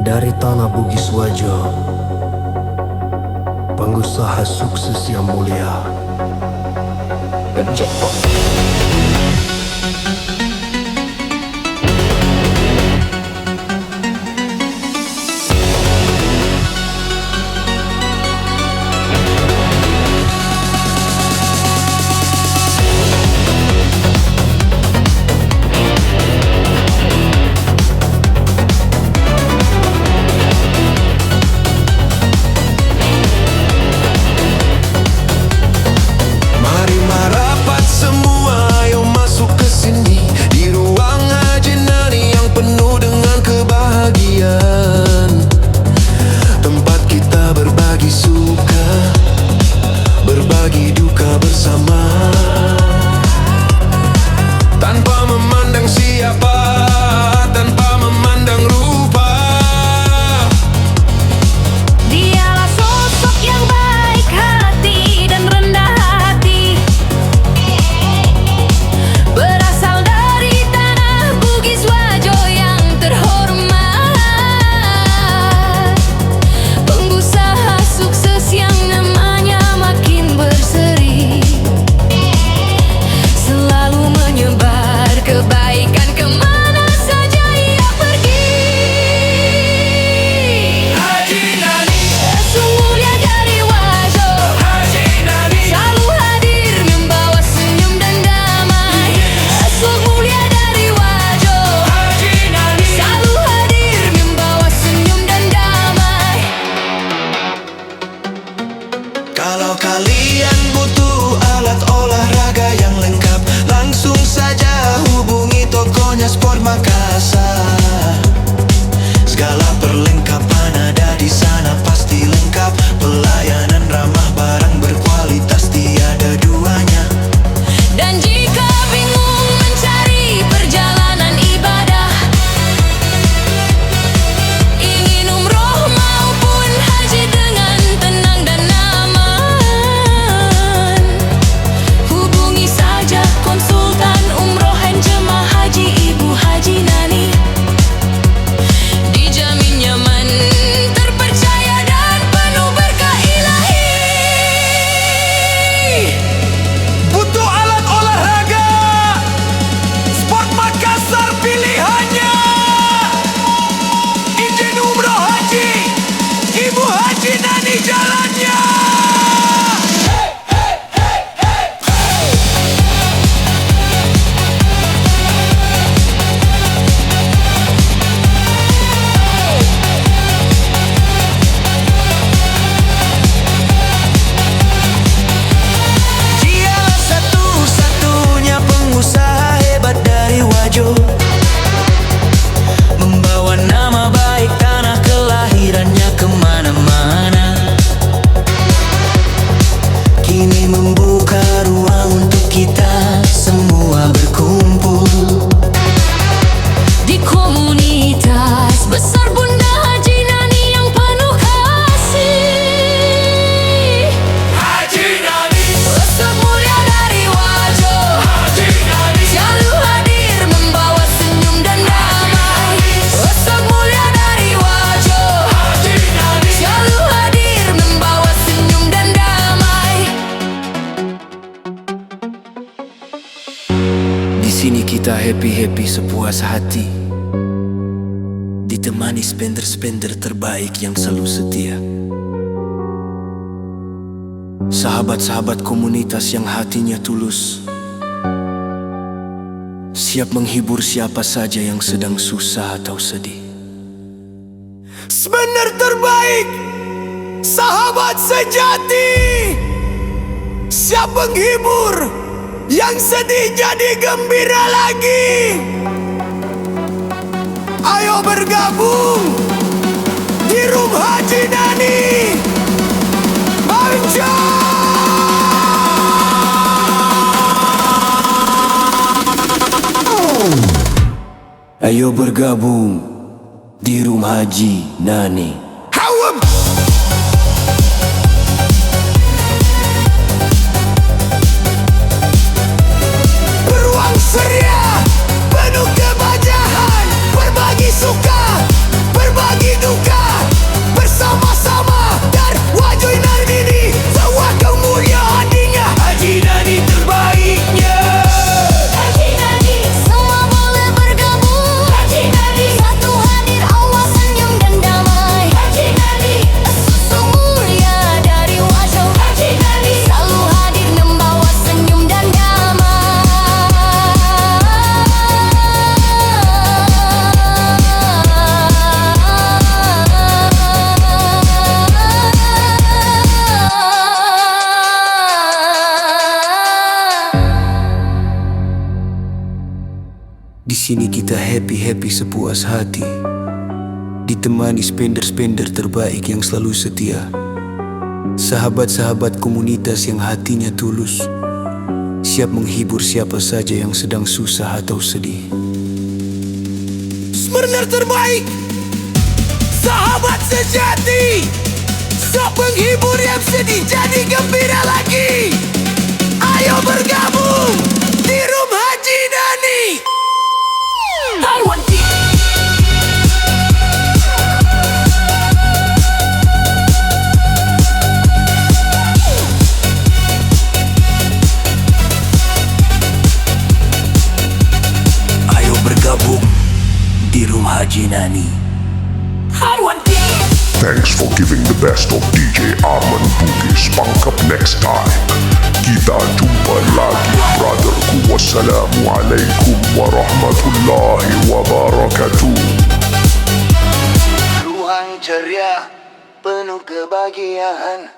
Dari tanah Bugis Wajo, pengusaha sukses yang mulia. Berbagi duka bersama, tanpa memandang siapa, tanpa memandang rupa. Dialah sosok yang baik hati dan rendah hati, berasal dari tanah Bugis Wajo yang terhormat. Pengusaha sukses yang namanya makin berseri, selalu menyebar kebaikan kemana saja ia pergi. Haji Nani, Esok mulia dari Wajo, Haji Nani, selalu hadir membawa senyum dan damai. Esok mulia dari Wajo, Haji Nani. selalu hadir membawa senyum dan damai. Kalau kalian butuh alat olahraga yang lengkap, langsung saja hubungi tokonya Sport Makassar. Segala perlengkapan ada di sana, pasti lengkap. Pelayanan ramah, barang berkualitas, tiada duanya. Dan jika bingung mencari perjalanan ibadah, ingin umroh maupun haji dengan tenang dan aman, hubungi saja konsultan umroh dan jemaah haji Ibu Haji Nani. Dijamin nyaman, terpercaya dan penuh berkah ilahi. Butuh alat olahraga? Sport Makassar pilihannya. Izin umroh haji, Ibu Haji Nani jalannya. Dialah satu-satunya pengusaha hebat dari Wajo, membawa nama baik tanah kelahirannya kemana-mana. Kini membuka ruang untuk kita semua berkumpul Di komunitas besar Bunda Haji Nani yang penuh kasih. Haji Nani, Esok mulia dari Wajo, Haji Nani, selalu hadir membawa senyum dan damai. Esok mulia dari Wajo, Haji Nani. selalu hadir membawa senyum dan damai. Di sini kita happy-happy sepuas hati, ditemani spender-spender terbaik yang selalu setia. Sahabat-sahabat komunitas yang hatinya tulus, siap menghibur siapa saja yang sedang susah atau sedih. Spender terbaik, sahabat sejati, siap menghibur yang sedih jadi gembira lagi. Ayo bergabung di Room Haji Nani Banja. Ayo bergabung di Room Haji Nani. Hawam. Beruang ceria, penuh kebahagiaan, berbagi suka, berbagi duka, bersama-sama dan wajah Nani ini sewa kemuliaan hadinya. Haji Nani terbaiknya. Haji Nani, semua boleh bergabung. Haji Nani, satu hadir awal senyum dan damai. Haji Nani, susu mulia dari wajah. Haji Nani, selalu hadir membawa senyum dan Di sini kita happy-happy sepuas hati, ditemani spender-spender terbaik yang selalu setia, sahabat-sahabat komunitas yang hatinya tulus, siap menghibur siapa saja yang sedang susah atau sedih. Spender terbaik, sahabat sejati, siap menghibur yang sedih jadi gembira lagi. Ayo bergabung di Room Haji Nani. I want you. Ayo bergabung di Room Haji Nani. I want you. Thanks for giving the best of DJ Arman Bugis. Pangkap next time. Kita jumpa lagi, brotherku. Wassalamualaikum warahmatullahi wabarakatuh. Ruang ceria, penuh kebahagiaan.